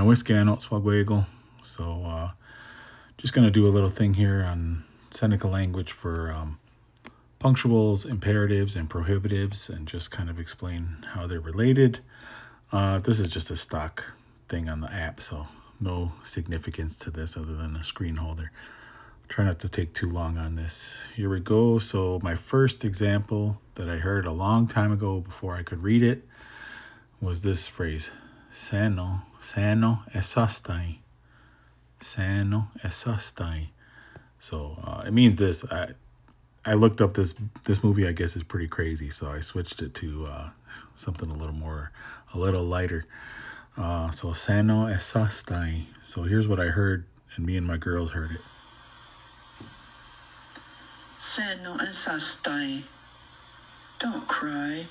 Whiskey not swaguego. So just going to do a little thing here on Seneca language for punctuals, imperatives, and prohibitives, and just kind of explain how they're related. This is just a stock thing on the app, so no significance to this other than a screen holder. Try not to take too long on this. Here we go. So my first example that I heard a long time ago before I could read it was this phrase, sano esastai. Sano esastai. So it means this. I looked up this movie. I guess is pretty crazy, so I switched it to something a little lighter. So sano esastai. So here's what I heard, and me and my girls heard it. Sano esastai. Don't cry.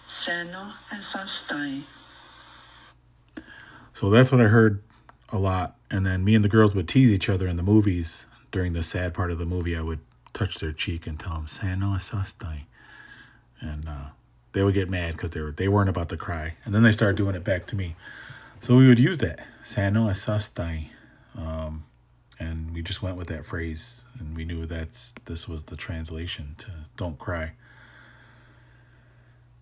Sano esastai. So that's what I heard a lot. And then me and the girls would tease each other in the movies. During the sad part of the movie, I would touch their cheek and tell them, sano esastai. And they would get mad because they weren't about to cry. And then they started doing it back to me. So we would use that, sano esastai. And we just went with that phrase. And we knew this was the translation to don't cry.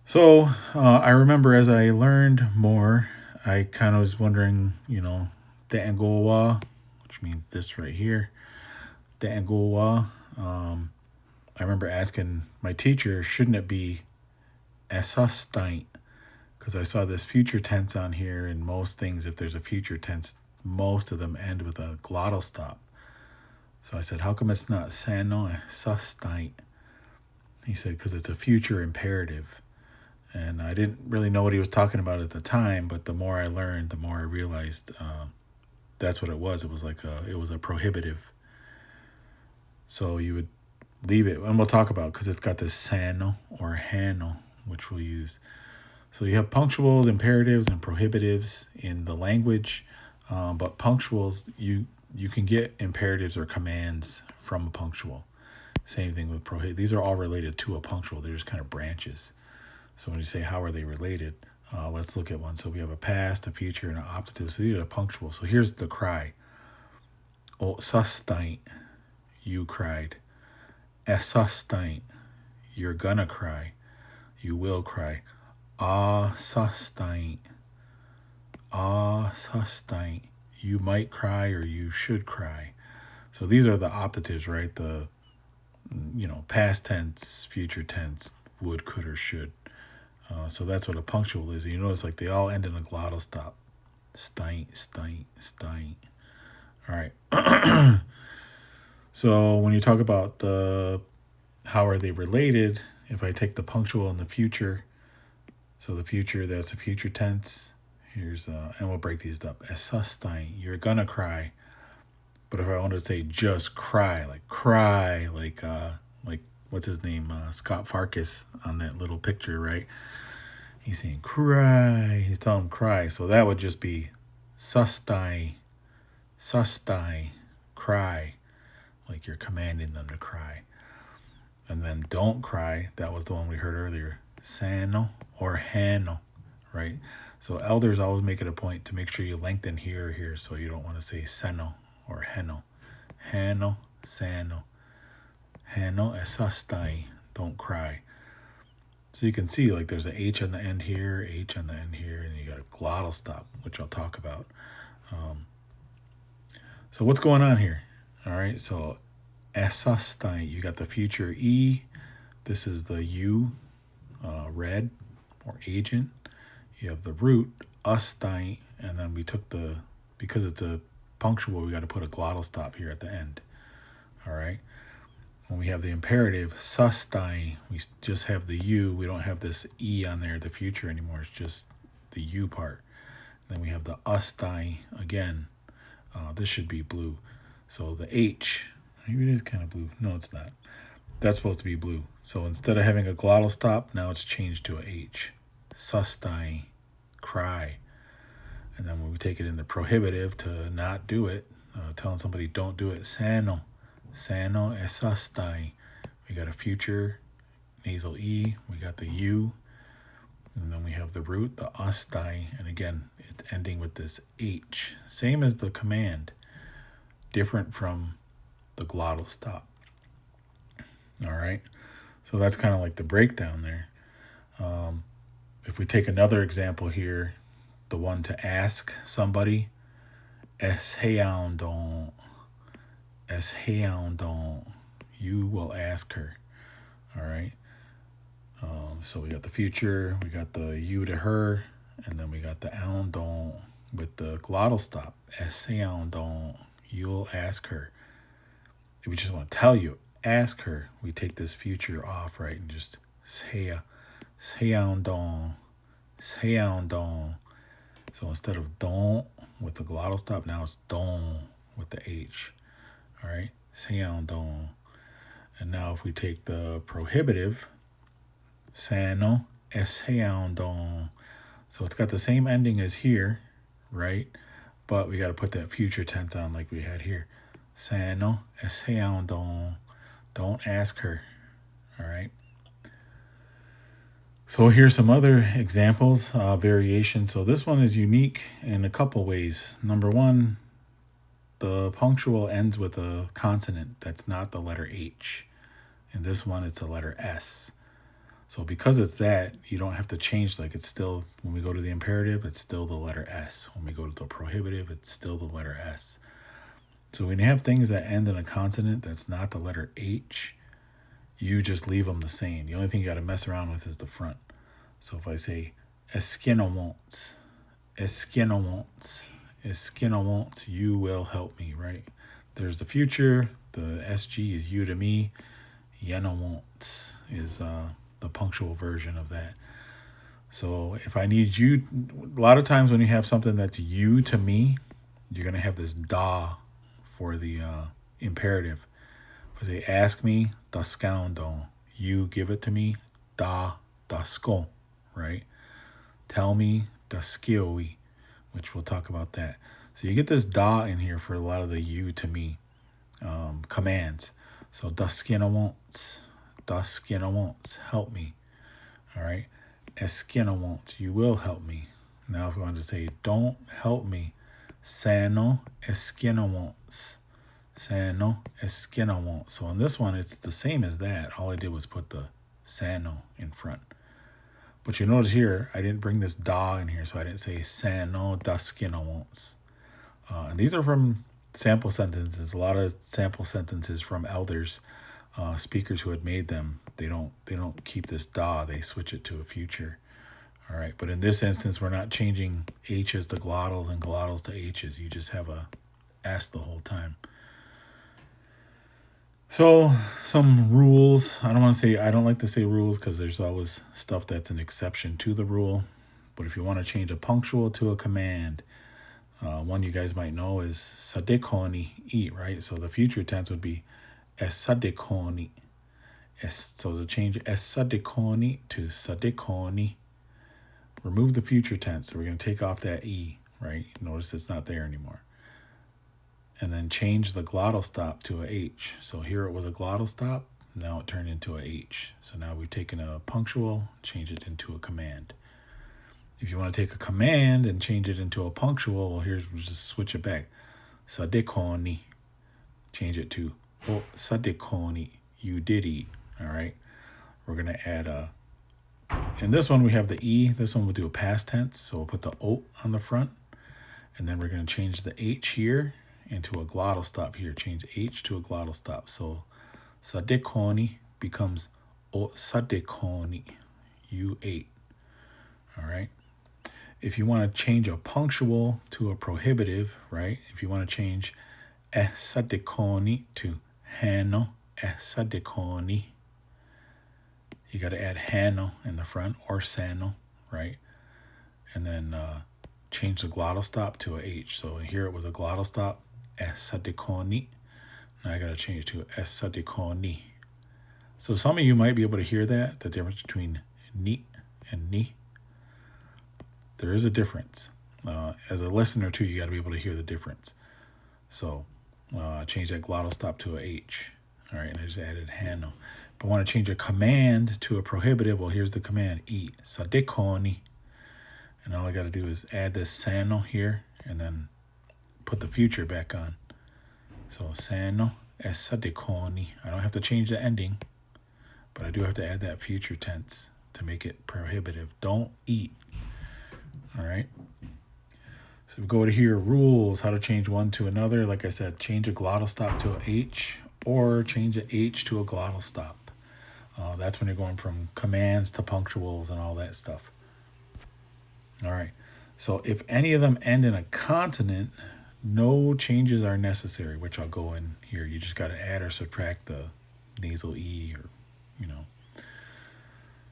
So I remember as I learned more, I kind of was wondering, De'angowa, which means this right here. De'angowa. I remember asking my teacher, shouldn't it be esastai? Because I saw this future tense on here, and most things, if there's a future tense, most of them end with a glottal stop. So I said, how come it's not sano esastai? He said, because it's a future imperative. And I didn't really know what he was talking about at the time, but the more I learned, the more I realized that's what it was. It was it was a prohibitive. So you would leave it, and we'll talk about, because it's got this sano or hano, which we'll use. So you have punctuals, imperatives, and prohibitives in the language, but punctuals, you can get imperatives or commands from a punctual. Same thing with prohibit. These are all related to a punctual. They're just kind of branches. So when you say how are they related, let's look at one. So we have a past, a future, and an optative. So these are punctual. So here's the cry. O sustain, you cried. Essustain, you're gonna cry. You will cry. Ah sustain, you might cry or you should cry. So these are the optatives, right? The past tense, future tense, would, could, or should. So that's what a punctual is. And you notice they all end in a glottal stop. Stein. All right. So when you talk about how are they related, if I take the punctual in the future, so the future, that's a future tense. Here's and we'll break these up. Esastain, you're gonna cry. But if I want to say just cry, like what's his name, Scott Farkas on that little picture, right? He's saying cry. He's telling him cry. So that would just be sustai, cry. Like you're commanding them to cry. And then don't cry. That was the one we heard earlier. Sano or hano, right? So elders always make it a point to make sure you lengthen here or here. So you don't want to say seno or heno. Hano, sano. Hano esastai, don't cry. So you can see there's an H on the end here, H on the end here, and you got a glottal stop, which I'll talk about. So what's going on here? All right, so esastai, you got the future E. This is the U, red or agent. You have the root, ustai, and then we took because it's a punctual, we got to put a glottal stop here at the end. All right. When we have the imperative, sustai, we just have the U. We don't have this E on there, the future anymore. It's just the U part. Then we have the ustai again. This should be blue. So the H, maybe it is kind of blue. No, it's not. That's supposed to be blue. So instead of having a glottal stop, now it's changed to a H. Sustai, cry. And then when we take it in the prohibitive to not do it, telling somebody don't do it, sano esastai. We got a future, nasal E. We got the U. And then we have the root, the ustai. And again, ending with this H. Same as the command, different from the glottal stop. All right, so that's kind of like the breakdown there. If we take another example here, the one to ask somebody, esheandon, esheandon, you will ask her. All right. So we got the future, we got the you to her, and then we got the andon with the glottal stop. Esheandon, you'll ask her. If we just want to tell you, ask her, we take this future off, right, and just say, seandon, seandon. So instead of don with the glottal stop, now it's don with the H. All right, seandon. And now if we take the prohibitive, sano, esheandon. So it's got the same ending as here, right? But we got to put that future tense on like we had here. Sano, esheandon. Don't ask her. All right. So here's some other examples, variations. So this one is unique in a couple ways. Number one, the punctual ends with a consonant that's not the letter H. In this one, it's the letter S. So because it's that, you don't have to change, like it's still, when we go to the imperative, it's still the letter S. When we go to the prohibitive, it's still the letter S. So when you have things that end in a consonant that's not the letter H, you just leave them the same. The only thing you got to mess around with is the front. So if I say eskinawants, eskinawants, eskinawants, you will help me, right? There's the future. The SG is you to me. Yenawants is the punctual version of that. So if I need you, a lot of times when you have something that's you to me, you're going to have this da for the imperative. If I say ask me, daskando, you give it to me, da dasko, right? Tell me, daskioi, which we'll talk about that. So you get this da in here for a lot of the you to me commands. So daskinawants, help me. All right. Eskinawants, you will help me. Now if we want to say don't help me, sano eskinawants. Sano eskinawants. So in this one, it's the same as that. All I did was put the sano in front. But you notice here, I didn't bring this da in here, so I didn't say sano daskinawants. And these are from sample sentences. A lot of sample sentences from elders, speakers who had made them. They don't keep this da. They switch it to a future. All right. But in this instance, we're not changing H's to glottals and glottals to H's. You just have a S the whole time. So some rules. I don't like to say rules because there's always stuff that's an exception to the rule. But if you want to change a punctual to a command, one you guys might know is sadekoni, eat, right? So the future tense would be esadekoni. So to change esadekoni to sadekoni, remove the future tense. So we're going to take off that E, right? Notice it's not there anymore. And then change the glottal stop to a H. So here it was a glottal stop. Now it turned into a H. So now we've taken a punctual, change it into a command. If you want to take a command and change it into a punctual, well, we'll just switch it back. Sadekoni. Change it to sadekoni. You did eat. All right. We're going to add a. In this one, we have the E. This one we'll do a past tense. So we'll put the O on the front. And then we're going to change the H here into a glottal stop here. Change H to a glottal stop. So sadekoni becomes o sadekoni. You ate. All right. If you want to change a punctual to a prohibitive, right? If you want to change esadekoni to hano esadekoni, you got to add hano in the front or sano, right? And then change the glottal stop to a H. So here it was a glottal stop, esadekoni. Now I got to change it to esadekoni. So some of you might be able to hear that, the difference between ni and ni. There is a difference. As a listener too, you got to be able to hear the difference. So change that glottal stop to a H. All right, and I just added hano. If I want to change a command to a prohibitive, well, here's the command, eat, sadekoni. And all I got to do is add this sano here and then put the future back on. So sano esadikoni. I don't have to change the ending, but I do have to add that future tense to make it prohibitive. Don't eat. All right. So we go to here, rules, how to change one to another. Like I said, change a glottal stop to a H or change a H to a glottal stop. That's when you're going from commands to punctuals and all that stuff. All right. So if any of them end in a consonant, no changes are necessary, which I'll go in here. You just got to add or subtract the nasal E or,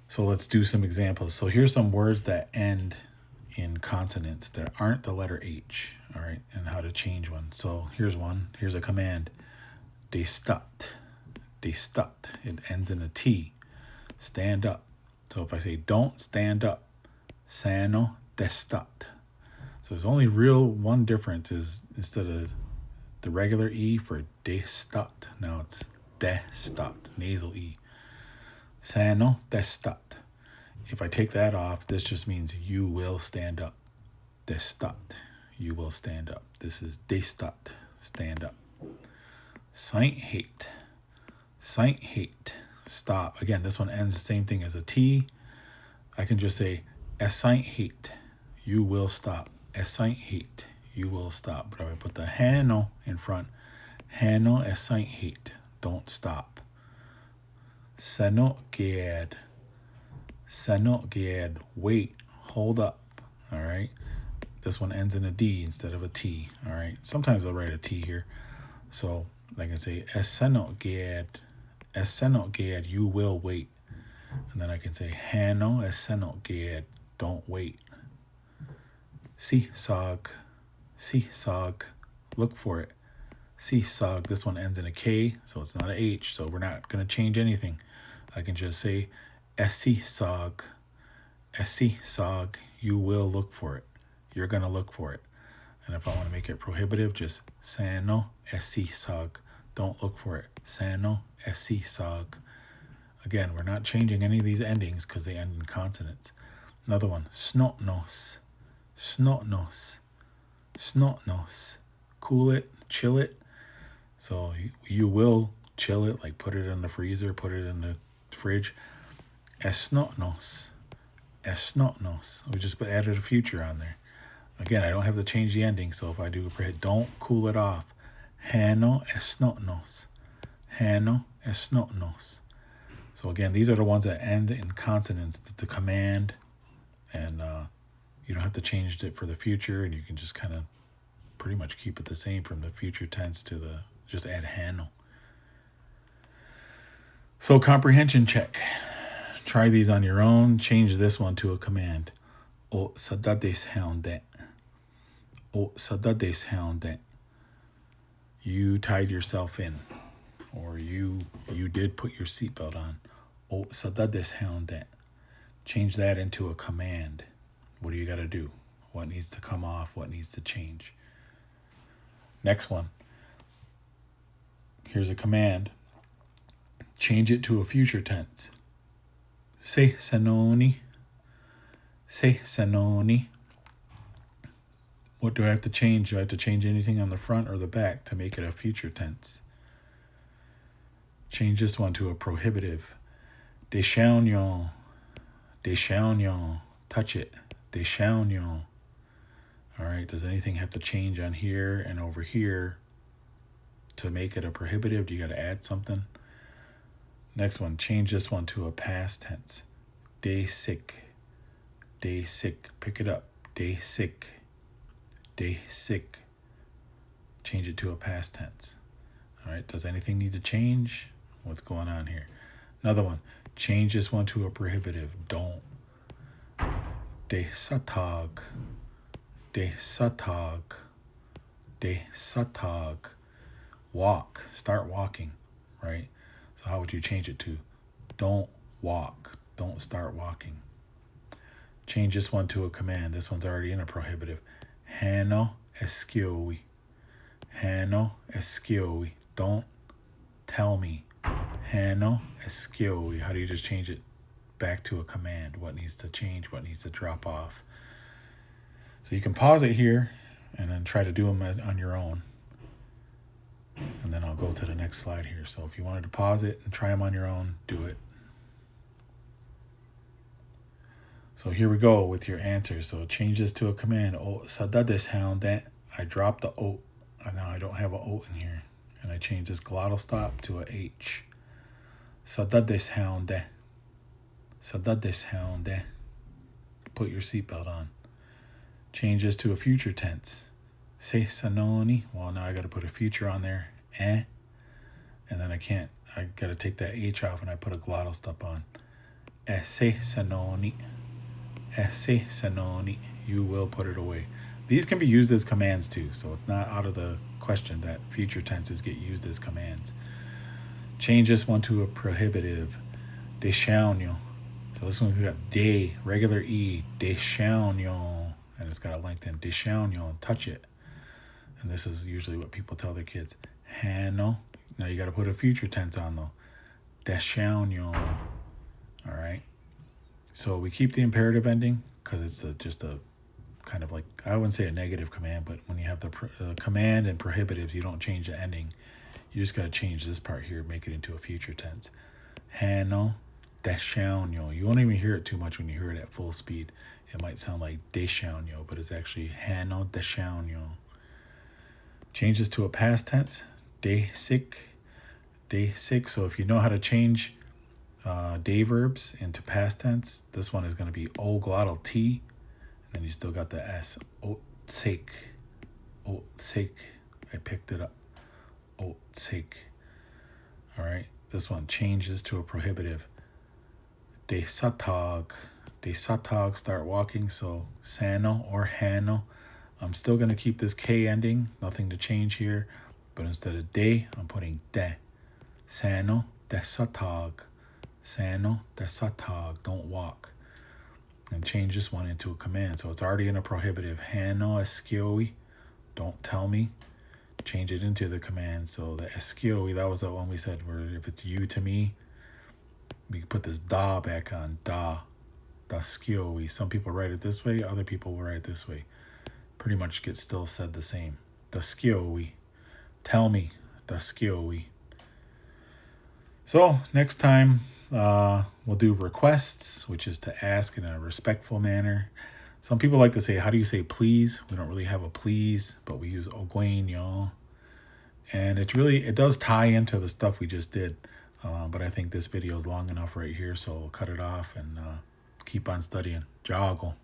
So let's do some examples. So here's some words that end in consonants that aren't the letter H, all right, and how to change one. So here's one. Here's a command. Destat. Destat. It ends in a T. Stand up. So if I say don't stand up, sano destat. So there's only real one difference is instead of the regular E for destat, now it's destat, nasal E. Sano destat. If I take that off, this just means you will stand up. Destat. You will stand up. This is destat. Stand up. Saint hate. Saint hate. Stop. Again, this one ends the same thing as a T. I can just say saint hate. You will stop. Saint hate. You will stop. But if I put the hano in front, hano saint hate. Don't stop. Sano gead. Sano gead. Wait. Hold up. All right. This one ends in a D instead of a T. All right. Sometimes I'll write a T here. So I can say sano gead. Sano gead. You will wait. And then I can say hano sano gead. Don't wait. Seesog. Seesog. Look for it. Seesog. This one ends in a K, so it's not a H, so we're not going to change anything. I can just say seesog. Seesog. You will look for it. You're going to look for it. And if I want to make it prohibitive, just sano seesog. Don't look for it. Sano seesog. Again, we're not changing any of these endings because they end in consonants. Another one, snotnos. Snotnos. Snotnos. Cool it, chill it. So you will chill it, like put it in the freezer, put it in the fridge. Esnotnos. Esnotnos. We just added a future on there. Again, I don't have to change the ending, so if I do don't cool it off. Hano esnotnos. Hano esnotnos. So again, these are the ones that end in consonants. The command, and you don't have to change it for the future, and you can just kind of pretty much keep it the same from the future tense to the, just add hano. So comprehension check. Try these on your own. Change this one to a command. O sadades houndet. O sadades houndet. You tied yourself in, or you did put your seatbelt on. O sadades houndet. Change that into a command. What do you got to do? What needs to come off? What needs to change? Next one. Here's a command. Change it to a future tense. Se sanoni. Se sanoni. What do I have to change? Do I have to change anything on the front or the back to make it a future tense? Change this one to a prohibitive. Deshaunyon. Deshaunyon. Touch it. Deshaunyon. All right, does anything have to change on here and over here to make it a prohibitive? Do you got to add something? Next one, change this one to a past tense. Day sick. Day sick. Pick it up. Day sick. Day sick. Change it to a past tense. All right, does anything need to change? What's going on here? Another one, change this one to a prohibitive. Don't. De satag. De satag. De satag. Walk. Start walking, right? So how would you change it to? Don't walk. Don't start walking. Change this one to a command. This one's already in a prohibitive. Hano eskioi. Hano eskioi. Don't tell me. Hano eskioi. How do you just change it back to a command? What needs to change? What needs to drop off? So you can pause it here and then try to do them on your own. And then I'll go to the next slide here. So if you wanted to pause it and try them on your own, do it. So here we go with your answers. So change this to a command. Oh, sadades hounde. I dropped the O. Now I don't have an O in here. And I change this glottal stop to a H. Sadades hounde. Sadades hounde. Put your seatbelt on. Change this to a future tense. Se sanoni. Well, now I got to put a future on there. And then I got to take that H off and I put a glottal stop on. Se sanoni. Se sanoni. You will put it away. These can be used as commands too, so it's not out of the question that future tenses get used as commands. Change this one to a prohibitive. Deixaunho. So this one's got de, regular E, deixaunho. And it's got a lengthen. Deixaunho, touch it. And this is usually what people tell their kids. Hano. Now you got to put a future tense on though. Deixaunho. All right. So we keep the imperative ending because it's just a kind of like, I wouldn't say a negative command, but when you have the command and prohibitives, you don't change the ending. You just got to change this part here, make it into a future tense. Hano, deixaunho. You won't even hear it too much when you hear it at full speed. It might sound like deixaunho, but it's actually hano, deixaunho. Change this to a past tense. De sic. So if you know how to change day verbs into past tense, this one is going to be o glottal T. And you still got the S. Otsake. Otsake. I picked it up. Otsake. All right. This one changes to a prohibitive. Desatag. Desatag. Start walking. So sano or hano. I'm still going to keep this K ending. Nothing to change here. But instead of de, I'm putting de. Sano desatag. Sano desatag. Don't walk. And change this one into a command. So it's already in a prohibitive. Hano esquioi. Don't tell me. Change it into the command. So the esquioi, that was the one we said where if it's you to me, we can put this da back on. Da. Da squioi. Some people write it this way. Other people will write it this way. Pretty much gets still said the same. Da squioi. Tell me. Da squioi. So next time, we'll do requests, which is to ask in a respectful manner. Some people like to say, how do you say please? We don't really have a please, but we use ogueño. And it does tie into the stuff we just did. But I think this video is long enough right here, so we'll cut it off and keep on studying. Jago.